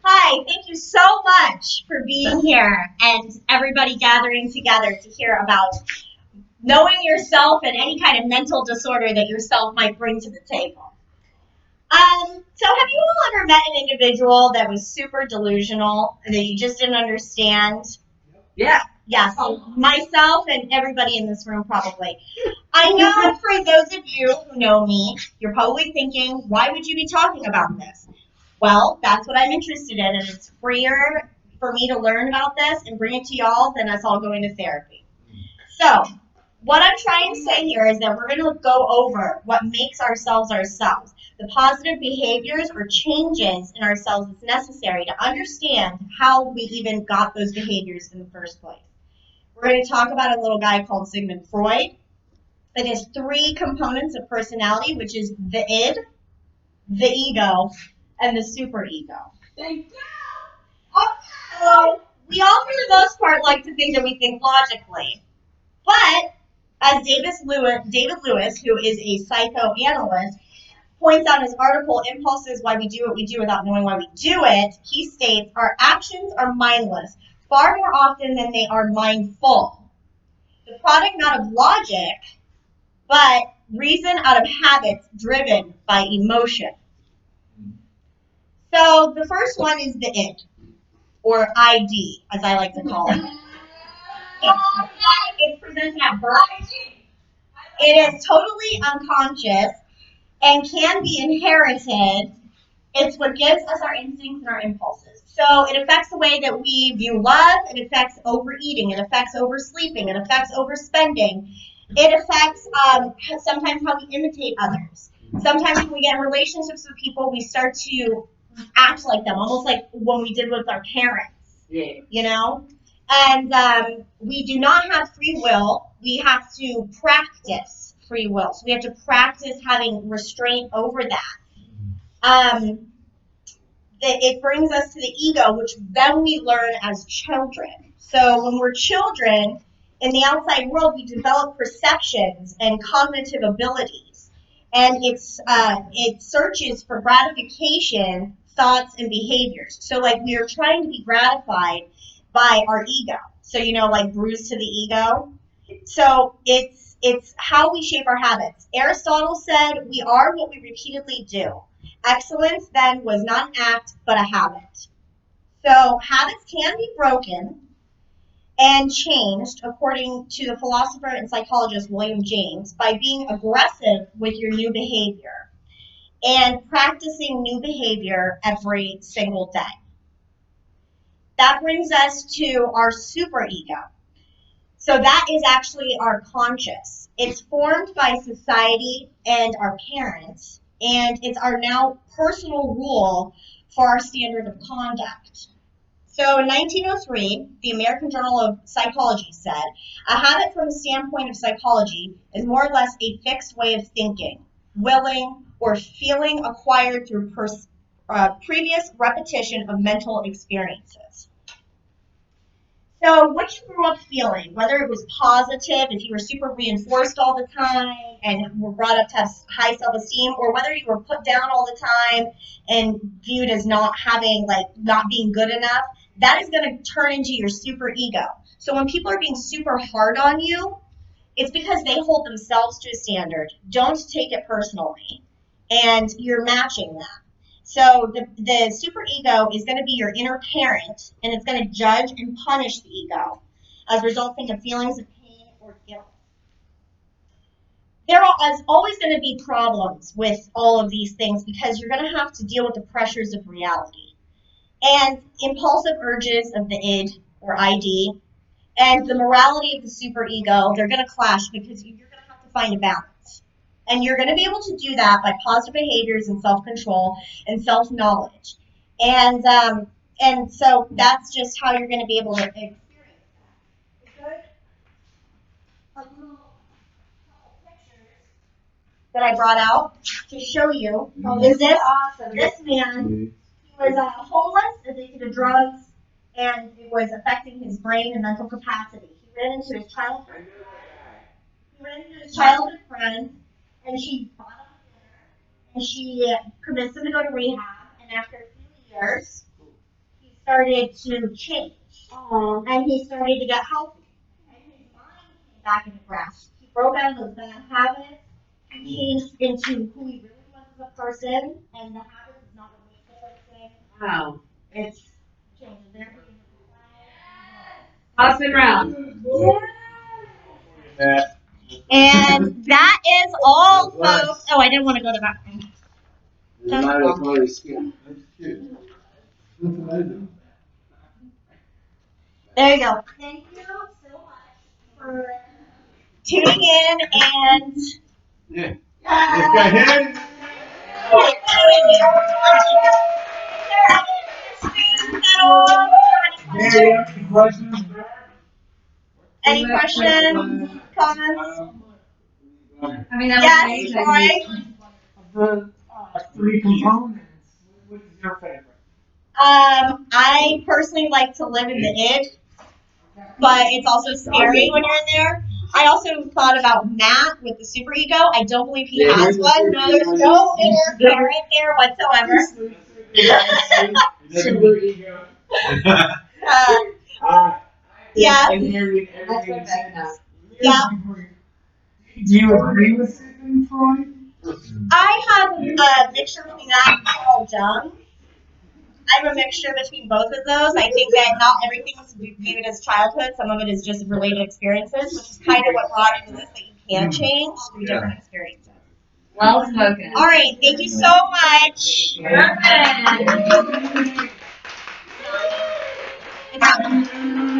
Hi, thank you so much for being here and everybody gathering together to hear about knowing yourself and any kind of mental disorder that yourself might bring to the table. So have you all ever met an individual that was super delusional and that you just didn't understand? Yeah. Yes, myself and everybody in this room probably. I know for those of you who know me, you're probably thinking, why would you be talking about this? Well, that's what I'm interested in, and it's freer for me to learn about this and bring it to y'all than us all going to therapy. So, what I'm trying to say here is that we're going to go over what makes ourselves ourselves, the positive behaviors or changes in ourselves that's necessary to understand how we even got those behaviors in the first place. We're going to talk about a little guy called Sigmund Freud. It has three components of personality, which is the id, the ego, and the superego. Thank you. So we all, for the most part, like to think that we think logically. But as David Lewis, who is a psychoanalyst, points out in his article, Impulses, Why We Do What We Do Without Knowing Why We Do It, he states, our actions are mindless far more often than they are mindful. The product not of logic, but reason out of habits driven by emotion. So the first one is the id, or ID, as I like to call it. It's presented at birth. It is totally unconscious and can be inherited. It's what gives us our instincts and our impulses. So it affects the way that we view love. It affects overeating. It affects oversleeping. It affects overspending. It affects sometimes how we imitate others. Sometimes when we get in relationships with people, we start to act like them, almost like when we did with our parents. Yeah. You know? And we do not have free will. We have to practice free will. So we have to practice having restraint over that. It brings us to the ego, which then we learn as children. So when we're children, in the outside world, we develop perceptions and cognitive abilities. And it searches for gratification, thoughts, and behaviors. So like we are trying to be gratified by our ego. So, like bruise to the ego. So it's how we shape our habits. Aristotle said we are what we repeatedly do. Excellence then was not an act, but a habit. So habits can be broken and changed, according to the philosopher and psychologist William James, by being aggressive with your new behavior and practicing new behavior every single day. That brings us to our superego. So that is actually our conscious. It's formed by society and our parents, and it's our now personal rule for our standard of conduct. So in 1903, the American Journal of Psychology said, a habit from the standpoint of psychology is more or less a fixed way of thinking, willing, or feeling acquired through previous repetition of mental experiences. So what you grew up feeling, whether it was positive, if you were super reinforced all the time and were brought up to have high self-esteem, or whether you were put down all the time and viewed as not being good enough, that is going to turn into your super ego. So when people are being super hard on you, it's because they hold themselves to a standard. Don't take it personally. And you're matching that. So the superego is going to be your inner parent, and it's going to judge and punish the ego as resulting in feelings of pain or guilt. There is always going to be problems with all of these things because you're going to have to deal with the pressures of reality. And impulsive urges of the id or ID and the morality of the superego, they're going to clash because you're going to have to find a balance. And you're going to be able to do that by positive behaviors and self-control and self-knowledge. And so that's just how you're going to be able to experience that. A little couple pictures that I brought out to show you is this awesome. This man, he was homeless, addicted to drugs, and it was affecting his brain and mental capacity. He ran into his childhood. He ran into his childhood friend, and she bought him dinner, and she convinced him to go to rehab. And after a few years, he started to change, and he started to get healthy. And his mind came back into grasp. He broke out of those bad habits. He changed into who he really was as a person, and the habits is not what makes the person. Wow. It's changing their behavior. Awesome round. Yeah. And that is all, folks. Oh, I didn't want to go to that one. There you go. Thank you so much for tuning in and. Yeah. Let's go ahead. Any questions, comments? I mean, that was Yes, amazing. Troy? The three components, what is your favorite? I personally like to live in the id, but it's also scary when you're in there. I also thought about Matt with the superego. I don't believe he has one. No, there's no inner parent there whatsoever. Super ego. Yeah. That's what Beck knows. Yeah. Do you agree with Sigmund Freud? I have a mixture between that and Carl Jung. I have a mixture between both of those. I think that not everything is viewed as childhood. Some of it is just related experiences, which is kind of what brought into this, that you can change through different experiences. Well spoken. All right. Thank you so much. Perfect. It's happening.